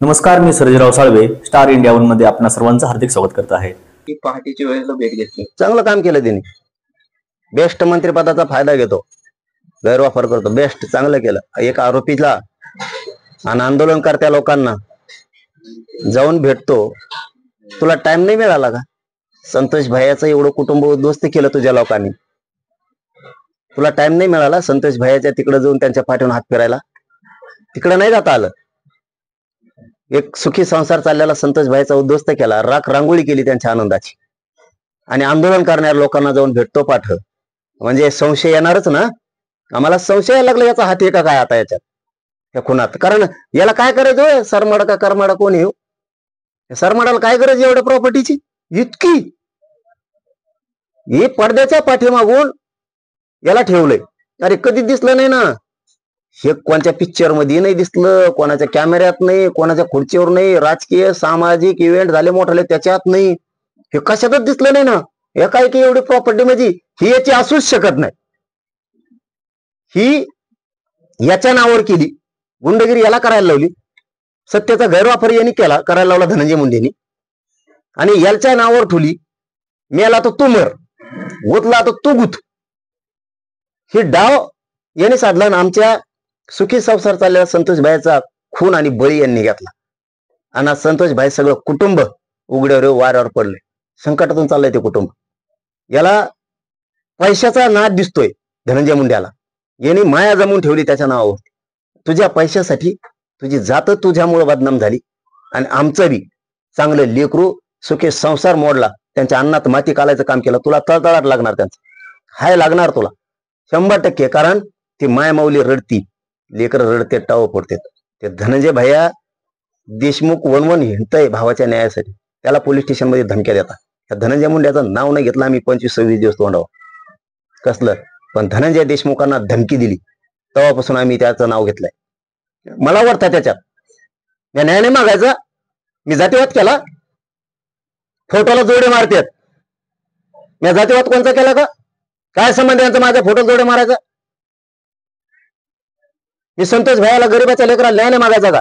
नमस्कार, मी Sarjerao Salve, star India one मध्ये आपणा सर्वांचं हार्दिक स्वागत करत आहे. की पहाटेची वेळेला भेट घेतली. चांगलं काम केलं त्यांनी. बेस्ट मंत्रिपदाचा फायदा घेतो, गैरवापर करतो. बेस्ट चांगलं केलं. एक आरोपीला आणि आंदोलनकर्त्या लोकांना जाऊन भेटतो. तुला टाइम नाही मिळाला का? संतोष भैयाचं एवढं कुटुंब उद्ध्वस्त केलं तुझ्या लोकांनी. तुला टाइम नाही मिळाला संतोष भैयाच्या तिकडे जाऊन त्यांच्या पाठीवरून हात फिरायला? तिकडे नाही जाता आलं. एक सुखी संसार चाललेला संतोष भाईचा उद्ध्वस्त केला, राख रांगोळी केली त्यांच्या आनंदाची. आणि आंदोलन करणाऱ्या लोकांना जाऊन भेटतो पाठ. म्हणजे संशय येणारच ना. आम्हाला संशय लागला याचा हात आहे का काय आता याच्यात, या खुनात. कारण याला काय करायचं? सरमाडा का करमाडा कोण येऊ? सरमाडाला काय गरज एवढ्या प्रॉपर्टीची इतकी? हे पडद्याच्या पाठीमागून याला ठेवलंय. अरे कधी दिसलं नाही ना. हे कोणत्या पिक्चर मध्ये नाही दिसलं, कोणाच्या कॅमेऱ्यात नाही, कोणाच्या खुर्चीवर नाही. राजकीय सामाजिक इव्हेंट झाले मोठाले त्याच्यात नाही. हे कशातच दिसलं नाही ना. एकाएकी एवढी प्रॉपर्टी म्हणजे ही याची असूच शकत नाही. ही याच्या नावावर केली. गुंडगिरी याला करायला लावली. सत्तेचा गैरवापर यांनी केला, करायला लावला धनंजय मुंडेंनी. आणि याच्या नावावर ठेवली. मेला तर तू मर, गुतला तर तू गुत. ही डाव यांनी साधला. आणि आमच्या सुखी संसार चाललेला संतोष भाईचा खून आणि बळी यांनी घेतला. आणि संतोष भाई सगळं कुटुंब उघड्यावर वाऱ्यावर पडले. संकटातून चाललंय ते कुटुंब. याला पैशाचा नाद दिसतोय धनंजय मुंड्याला. यांनी माया जमून ठेवली त्याच्या नावावर. तुझ्या पैशासाठी तुझी जात तुझ्यामुळे बदनाम झाली. आणि आमचं बी चांगलं लेकरू सुखी संसार मोडला. त्यांच्या अन्नात माती कालायचं काम केलं. तुला तळतळाट लागणार त्यांचं. हाय लागणार तुला 100%. कारण ती मायमाऊली रडती, लेकर रडते, टाव पडते. ते धनंजय भैया देशमुख वनवन हिंडतय भावाच्या न्यायासाठी. त्याला पोलीस स्टेशन मध्ये धमक्या देतात. त्या धनंजय मुंड्याचं नाव नाही घेतलं आम्ही 25-26 दिवस तोंडावर कसलं. पण धनंजय देशमुखांना धमकी दिली तेव्हापासून आम्ही त्याचं नाव घेतलंय. मला वाटतं त्याच्यात मी न्याय नाही मागायचा. मी जातीवाद केला? फोटोला जोडे मारतात. मी जातीवाद कोणता केला का? काय संबंध यांचा माझ्या फोटो जोडे मारायचा? मी संतोष भाईला गरीबाच्या लेकराला न्याय नाही मागायचा का?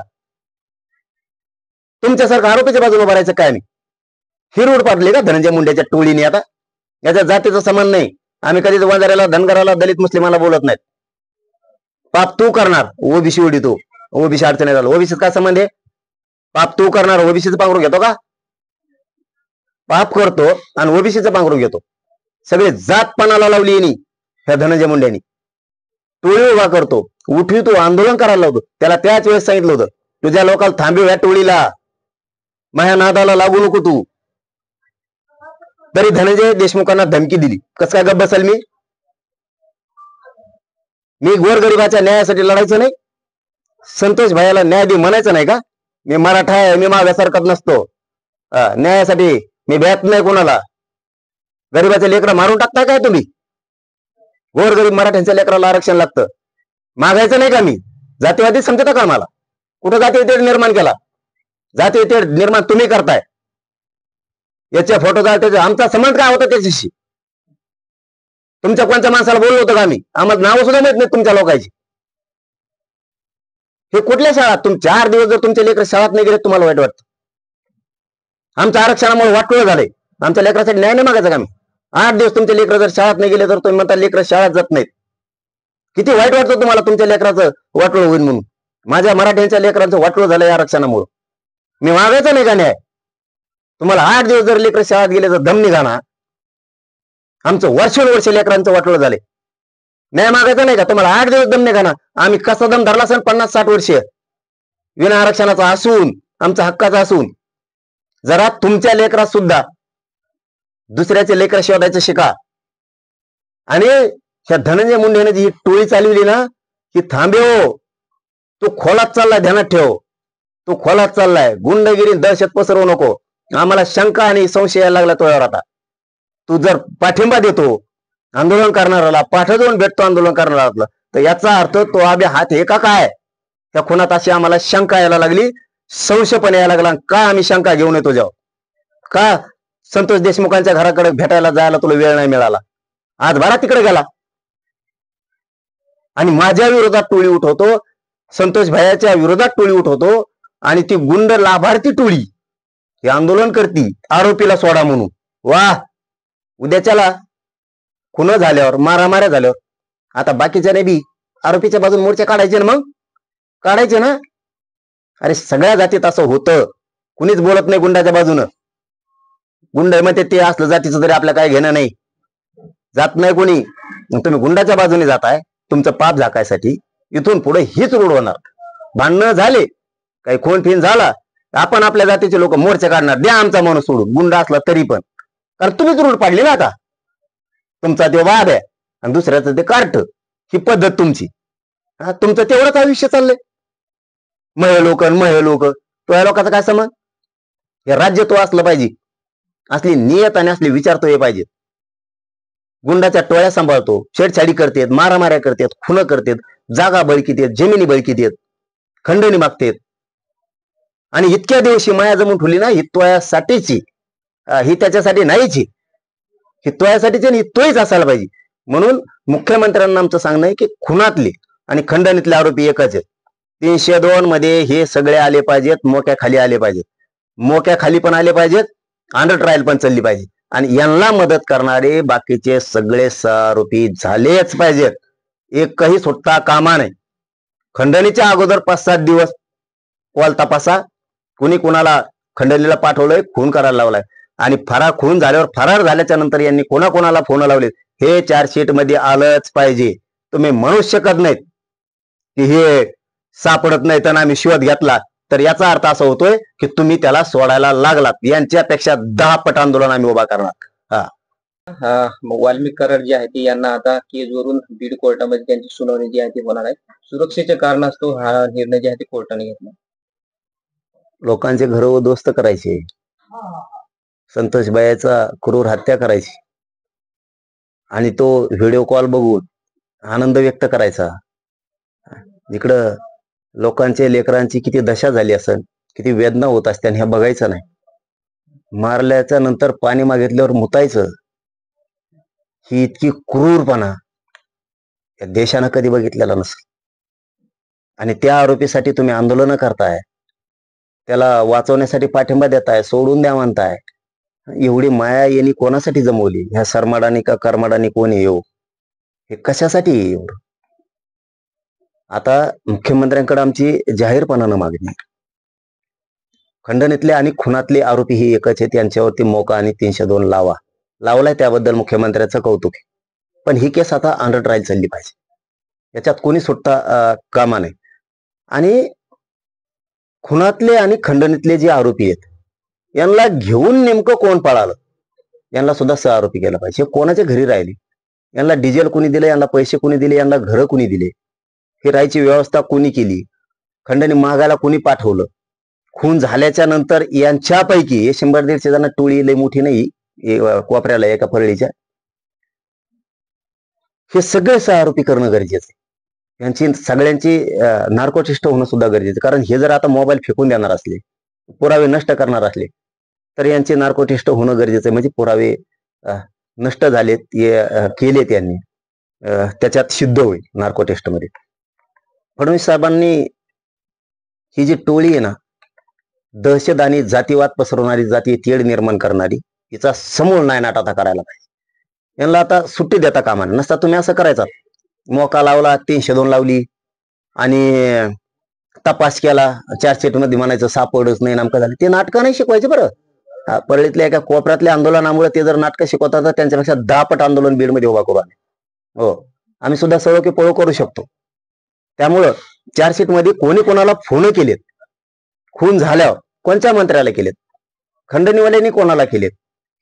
तुमच्यासारखं आरोपीच्या बाजूला भरायचं काय? मी हिरवड पाडली का धनंजय मुंड्याच्या टोळीने? आता याच्या जातीचा समान नाही. आम्ही कधीच वंजाऱ्याला, धनगराला, दलित मुस्लिमाला बोलत नाहीत. पाप तू करणार, ओबीसी उडी तू. ओबीसी अडचणी झालं. ओबीसीत काय संबंध आहे? पाप तू करणार, ओबीसीचं पांघरून घेतो का? पाप करतो आणि ओबीसीचं पांघरून घेतो. सगळे जातपणाला लावली यांनी, ह्या धनंजय मुंड्यांनी. टोळी उभा करतो, उठवी तू आंदोलन करायला लावतो. त्याला त्याच वेळेस सांगितलं होतं तुझ्या लोकांना थांबव या टोळीला, माझ्या नादाला लागू नको तू. तरी धनंजय देशमुखांना धमकी दिली. कसं काय गप्प बसेल मी? मी गोरगरिबाच्या न्यायासाठी लढायचं नाही? संतोष भाईला न्याय दे म्हणायचं नाही का? मी मराठा आहे, मी मागासारखाच नसतो. न्यायासाठी मी भ्यात नाही कोणाला. गरीबाच्या लेकरं मारून टाकताय काय तुम्ही? गोरगरीब मराठ्यांच्या लेकराला आरक्षण लागतं, मागायचं नाही का? मी जातीवादी समजता का मला? कुठं जातीय निर्माण केला? जातीय निर्माण तुम्ही करताय. याच्या फोटो त्याचा आमचा संबंध काय होता त्याच्याशी? तुमच्या कोणत्या माणसाला बोललो होतं का आम्ही? आम्हाला नाव सुद्धा माहित नाही तुमच्या लोकांची. हे कुठल्या शाळात? तुम 4 दिवस जर तुमचे लेकर शाळेत नाही गेले तुम्हाला वाईट वाटतं? आमच्या आरक्षणामुळे वाटोळं झालंय. आमच्या लेकरासाठी न्याय नाही मागायचा का आम्ही? 8 दिवस तुमचे लेकर जर शाळेत नाही गेले तर तुम्ही म्हणता लेकर शाळेत जात नाहीत. किती वाईट वाटतं तुम्हाला तुमच्या लेकराचं वाटोळं होईल म्हणून? माझ्या मराठ्यांच्या लेकरांचं वाटोळं झालं या आरक्षणामुळे. मी मागायचा नाही का न्याय? तुम्हाला 8 दिवस जर लेकर शाळेत गेले तर दम निघा ना. आमचं वर्षानुवर्ष लेकरांचं वाटोळं झाले. न्याय मागायचा नाही का? तुम्हाला 8 दिवस दम निघा ना. आम्ही कसा दम धरला असेल 50-60 वर्ष विना आरक्षणाचा असून, आमचा हक्काचा असून. जरा तुमच्या लेकरात सुद्धा दुसऱ्याचे लेकर शोधायचं शिका. आणि ह्या धनंजय मुंडेने जी टोळी चालवली ना, ही थांबेव. तू खोलात चाललाय, ध्यानात ठेव. तू खोलात चाललाय. गुंडगिरी दहशत पसरवू नको. आम्हाला शंका आणि संशय यायला लागला तुझ्यावर आता. तू जर पाठिंबा देतो आंदोलन करणाऱ्याला, पाठ जाऊन भेटतो आंदोलन करणाऱ्याला, तर याचा अर्थ तो आबे हात हे का काय? त्या खुनात अशी आम्हाला शंका यायला लागली, संशय पण यायला लागला. का आम्ही शंका घेऊन येतो जाऊ? का संतोष देशमुखांच्या घराकडे भेटायला जायला तुला वेळ नाही मिळाला? आज बारा तिकडे गेला आणि माझ्या विरोधात टोळी उठवतो, संतोष भैयाच्या विरोधात टोळी उठवतो आणि ती गुंड लाभार्थी टोळी हे आंदोलन करती आरोपीला सोडा म्हणून. वा, उद्याच्याला खुन झाल्यावर, मारामाऱ्या झाल्यावर आता बाकीच्याने बी आरोपीच्या बाजून मोर्चा काढायचे ना, मग काढायचे ना. अरे सगळ्या जातीत असं होतं, कुणीच बोलत नाही गुंडाच्या बाजूनं. गुंड म्हणते ते असलं जातीचं तरी आपल्या काय घेणं नाही, जात नाही कोणी. तुम्ही गुंडाच्या बाजूने जाताय तुमचं पाप झाकायसाठी. इथून पुढे हीच रूढ होणार. भांडणं झाले, काही खून फिन झाला, आपण आपल्या जातीचे लोक मोर्चा काढणार, द्या आमचा माणूस सोडून, गुंड असला तरी पण. कारण तुम्हीच रूढ पाडली ना आता. तुमचा ते वाद आहे आणि दुसऱ्याचं ते कार्ट, ही पद्धत तुमची. तुमचं तेवढंच आयुष्य चाललंय. महे लोक तो या लोकांचा काय समज. हे राज्य तो असलं पाहिजे, असली नियत आणि असले विचार तो हे पाहिजे. गुंडाच्या टोळ्या सांभाळतो, छेडछाडी करतेत, मारामाऱ्या करतेत, खुन करतेत, जागा बळकीत येत, जमिनी बळकीत येत, खंडणी मागतेत. आणि इतक्या दिवशी माया जमून ठेवली ना, ही तोयासाठीची, ही त्याच्यासाठी नाहीची, ही तोयासाठीची आणि तोच असायला पाहिजे. म्हणून मुख्यमंत्र्यांना आमचं सांगणं आहे की खुनातले आणि खंडणीतले आरोपी एकच आहेत. 302 मध्ये हे सगळे आले पाहिजेत, मोक्या खाली आले पाहिजेत, मोक्या खाली पण आले पाहिजेत, अंडर ट्रायल पण चालली पाहिजे. आणि यांना मदत करणारे बाकीचे सगळे आरोपी झालेच पाहिजेत, एकही सुटता कामा नाही. खंडणीच्या अगोदर 5-7 दिवस कॉल तपासा, कुणी कुणाला खंडणीला पाठवलंय, खून करायला लावलाय. आणि खून झाल्यावर, फरार झाल्याच्या नंतर यांनी कोणाकोणाला फोन लावले हे चार्जशीट मध्ये आलंच पाहिजे. तुम्ही म्हणू शकत नाहीत की हे सापडत नाही तर आम्ही शोध घेतला, तर याचा अर्थ असा होतोय की तुम्ही त्याला सोडायला लागलात. यांच्यापेक्षा 10 पट आंदोलन आम्ही उभा करणार. मग वाल्मिक कराड जे आहे ते यांना आता केजवरून बीड कोर्टामध्ये त्यांची सुनावणी जी आहे ती होणार आहे. सुरक्षेच्या कारणास्तव हा निर्णय जे आहे ते कोर्टाने घेतला. लोकांचे घर उद्ध्वस्त करायचे, संतोष बायाचा क्रूर हत्या करायची आणि तो व्हिडिओ कॉल बघून आनंद व्यक्त करायचा. इकडं लोकांचे, लेकरांची किती दशा झाली असेल, किती वेदना होत असत्या, हे बघायचं नाही. मारल्याच्या नंतर पाणी मागितल्यावर मुतायचं, ही इतकी क्रूरपणा या देशानं कधी बघितलेला नसेल. आणि त्या आरोपीसाठी तुम्ही आंदोलन करताय, त्याला वाचवण्यासाठी पाठिंबा देताय, सोडून द्या म्हणताय. एवढी माया यांनी कोणासाठी जमवली? ह्या सरमाडानी का करमाडानी कोणी येऊ, हे कशासाठी एवढं? आता मुख्यमंत्र्यांकडे आमची जाहीरपणानं मागणी, खंडणीतले आणि खुनातले आरोपी ही एकच आहेत, यांच्यावरती मोका आणि 302 लावलाय, त्याबद्दल मुख्यमंत्र्यांचं कौतुक आहे. पण ही केस आता अंडर ट्रायल चालली पाहिजे, याच्यात कोणी सुटता कामा नाही. आणि खुनातले आणि खंडणीतले जे आरोपी आहेत यांना घेऊन नेमकं कोण पळालं, यांना सुद्धा सहआरोपी केला पाहिजे. हे कोणाच्या घरी राहिले, यांना डिझेल कोणी दिले, यांना पैसे कोणी दिले, यांना घर कोणी दिले, हे राहायची व्यवस्था कोणी केली, खंडणी मागायला कोणी पाठवलं, खून झाल्याच्या नंतर यांच्यापैकी 100-150 जण, टोळी लई मोठी नाही, कोपऱ्याला एका परळीच्या, हे सगळे सहआरोपी करणं गरजेचं आहे. यांची सगळ्यांची नार्को टेस्ट होणं सुद्धा गरजेचं. कारण हे जर आता मोबाईल फेकून देणार असले, पुरावे नष्ट करणार असले, तर यांचे नार्को टेस्ट होणं गरजेचं आहे. म्हणजे पुरावे नष्ट झालेत, केलेत यांनी, त्याच्यात सिद्ध होईल नार्को टेस्ट मध्ये. फडणवीस साहेबांनी ही जी टोळी आहे ना, दहशत आणि जातीवाद पसरवणारी, जाती तेढ निर्माण करणारी, हिचा समूळ नायनाट आता करायला पाहिजे. यांना आता सुट्टी देता कामा नये. नसता तुम्ही असं करायचा, मोका लावला, 302 लावली आणि तपास केला, चार्जशीट मध्ये म्हणायचं सापडच नाही, नामकं झालं. ते नाटकं नाही शिकवायचे बरं. परळीतल्या एका कोपऱ्यातल्या आंदोलनामुळे ते जर नाटकं शिकवतात, तर त्यांच्यापेक्षा 10 पट आंदोलन बीडमध्ये उभा करू आम्ही. हो, आम्ही सुद्धा सळो की पळो करू शकतो. त्यामुळं चार्जशीट मध्ये कोणी कोणाला फोन केलेत, खून झाल्यावर कोणत्या मंत्र्याला केलेत, खंडणीवाल्यांनी कोणाला केलेत,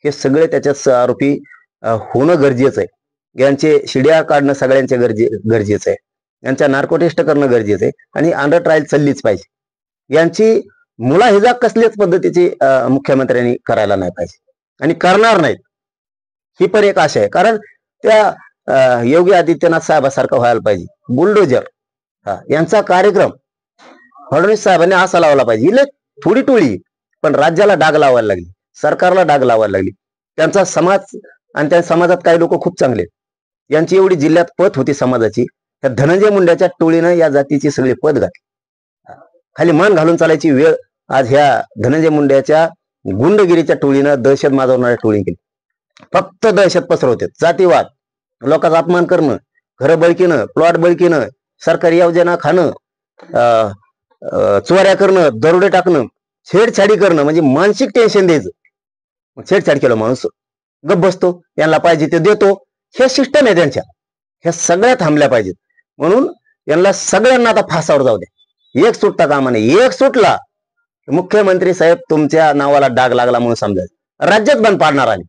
हे सगळे त्याच्यात आरोपी होणं गरजेचं आहे. यांचे शिड्या काढणं सगळ्यांचे गरजेचं आहे. यांच्या नार्को टेस्ट करणं गरजेचं आहे. आणि अंडर ट्रायल चाललीच पाहिजे. यांची मुलाहिजा कसल्याच पद्धतीची मुख्यमंत्र्यांनी करायला नाही पाहिजे आणि करणार नाहीत, ही पण एक आशा आहे. कारण त्या योगी आदित्यनाथ साहेबासारखं व्हायला पाहिजे. बुलडोजर यांचा कार्यक्रम फडणवीस साहेबांनी असा लावला पाहिजे. इले थोडी टोळी पण राज्याला डाग लावायला लागली, सरकारला डाग लावायला लागली. त्यांचा समाज आणि त्या समाजात काही लोक खूप चांगले, यांची एवढी जिल्ह्यात पत होती समाजाची, त्या धनंजय मुंड्याच्या टोळीनं या जातीची सगळी पत घातली. खाली मान घालून चालायची वेळ आज ह्या धनंजय मुंडेच्या गुंडगिरीच्या टोळीनं, दहशत माजवणाऱ्या टोळी केली. फक्त दहशत पसरवते, जातीवाद, लोकांचा अपमान करणं, घरं बळकीनं, प्लॉट बळकीनं, सरकारी योजना खाणं, चोऱ्या करणं, दरोडे टाकणं, छेडछाडी करणं, म्हणजे मानसिक टेन्शन द्यायचं. छेडछाड केलं माणूस गप बसतो, यांना पाहिजे ते देतो. हे सिस्टम आहे त्यांच्या. ह्या सगळ्या थांबल्या पाहिजेत. म्हणून यांना सगळ्यांना आता फासावर जाऊ द्या. एक सुटता कामा नाही. एक सुटला मुख्यमंत्री साहेब तुमच्या नावाला डाग लागला म्हणून समजायचं, राज्यात बंद पाडणार. आणि